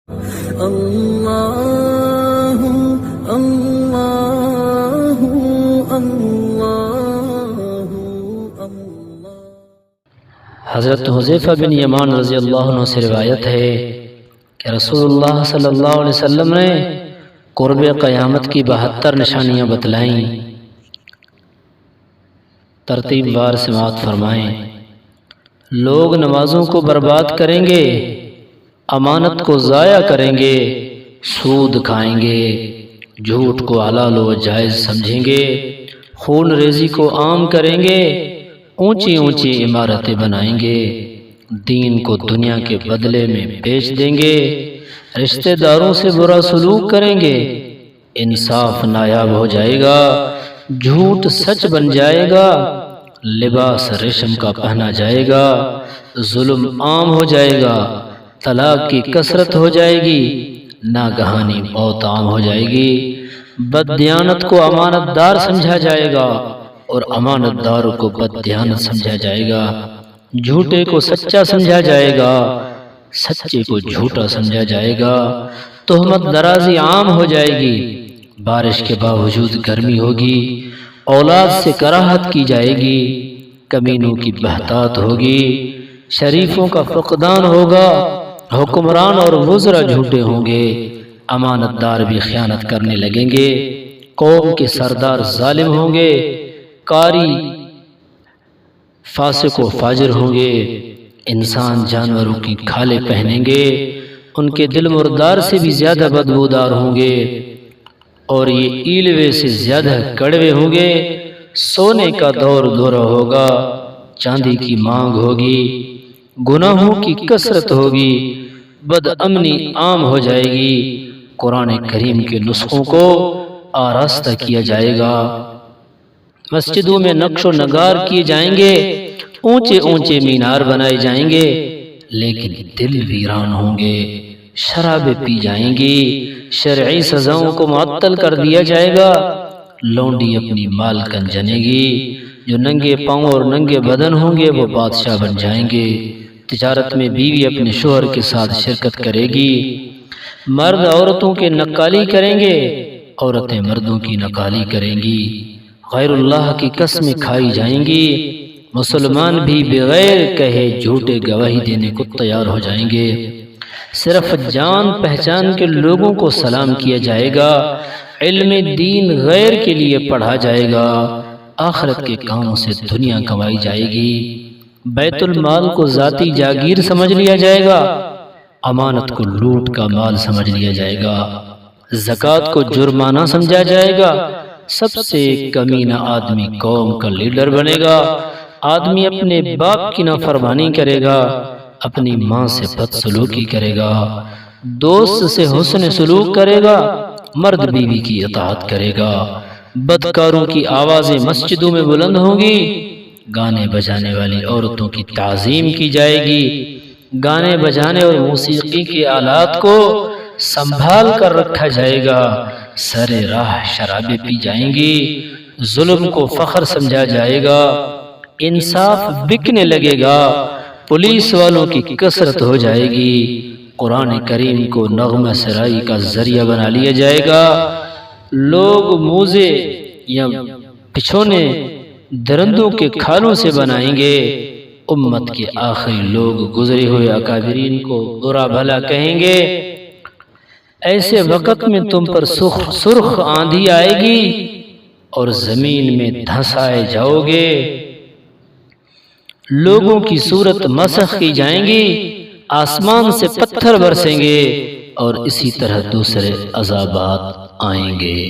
اللہ اللہ اللہ۔ حضرت حذیفہ بن یمان رضی اللہ عنہ سے روایت ہے کہ رسول اللہ صلی اللہ علیہ وسلم نے قرب قیامت کی 72 نشانیاں بتلائیں۔ ترتیب وار سماعت فرمائیں۔ لوگ نمازوں کو برباد کریں گے، امانت کو ضائع کریں گے، سود کھائیں گے، جھوٹ کو حلال و جائز سمجھیں گے، خون ریزی کو عام کریں گے، اونچی اونچی عمارتیں بنائیں گے، دین کو دنیا کے بدلے میں بیچ دیں گے، رشتہ داروں سے برا سلوک کریں گے، انصاف نایاب ہو جائے گا، جھوٹ سچ بن جائے گا، لباس ریشم کا پہنا جائے گا، ظلم عام ہو جائے گا، طلاق کی کثرت ہو جائے گی، ناگہانی موت عام ہو جائے گی، بددیانت کو امانت دار سمجھا جائے گا اور امانت دار کو بددیانت سمجھا جائے گا، جھوٹے کو سچا سمجھا جائے گا، سچے کو جھوٹا سمجھا جائے گا، تہمت درازی عام ہو جائے گی، بارش کے باوجود گرمی ہوگی، اولاد سے کراہت کی جائے گی، کمینوں کی بہتات ہوگی، شریفوں کا فقدان ہوگا، حکمران اور وزراء جھوٹے ہوں گے، امانت دار بھی خیانت کرنے لگیں گے، قوم کے سردار ظالم ہوں گے، قاری فاسق و فاجر ہوں گے، انسان جانوروں کی کھالیں پہنیں گے، ان کے دل مردار سے بھی زیادہ بدبودار ہوں گے، اور یہ ایلوے سے زیادہ کڑوے ہوں گے، سونے کا دور دورہ ہوگا، چاندی کی مانگ ہوگی، گناہوں کی کثرت ہوگی، بد امنی عام ہو جائے گی، قرآن کریم کے نسخوں کو آراستہ کیا جائے گا، مسجدوں میں نقش و نگار کیے جائیں گے، اونچے اونچے مینار بنائے جائیں گے، لیکن دل ویران ہوں گے، شرابیں پی جائیں گی، شرعی سزاؤں کو معطل کر دیا جائے گا، لونڈی اپنی مالکن جنے گی، جو ننگے پاؤں اور ننگے بدن ہوں گے وہ بادشاہ بن جائیں گے، تجارت میں بیوی اپنے شوہر کے ساتھ شرکت کرے گی، مرد عورتوں کے نقالی کریں گے، عورتیں مردوں کی نقالی کریں گی، غیر اللہ کی قسمیں کھائی جائیں گی، مسلمان بھی بغیر کہے جھوٹے گواہی دینے کو تیار ہو جائیں گے، صرف جان پہچان کے لوگوں کو سلام کیا جائے گا، علم دین غیر کے لیے پڑھا جائے گا، آخرت کے کاموں سے دنیا کمائی جائے گی، بیت المال کو ذاتی جاگیر سمجھ لیا جائے گا، امانت کو لوٹ کا مال سمجھ لیا جائے گا، زکوٰۃ کو جرمانہ سمجھا جائے گا، سب سے کمینہ آدمی قوم کا لیڈر بنے گا، آدمی اپنے باپ کی نافرمانی کرے گا، اپنی ماں سے بدسلوکی کرے گا، دوست سے حسن سلوک کرے گا، مرد بیوی کی اطاعت کرے گا، بدکاروں کی آوازیں مسجدوں میں بلند ہوں گی، گانے بجانے والی عورتوں کی تعظیم کی جائے گی، گانے بجانے اور موسیقی کے آلات کو سنبھال کر رکھا جائے گا، سر راہ شرابیں پی جائیں گی، ظلم کو فخر سمجھا جائے گا، انصاف بکنے لگے گا، پولیس والوں کی کثرت ہو جائے گی، قرآن کریم کو نغمہ سرائی کا ذریعہ بنا لیا جائے گا، لوگ موزے یا بچھونے درندوں کے کھالوں سے بنائیں گے، امت کے آخری لوگ گزرے ہوئے اکابرین کو برا بھلا کہیں گے، ایسے وقت میں تم پر سرخ آندھی آئے گی اور زمین میں دھنسائے جاؤ گے، لوگوں کی صورت مسخ کی جائیں گی، آسمان سے پتھر برسیں گے اور اسی طرح دوسرے عذابات آئیں گے۔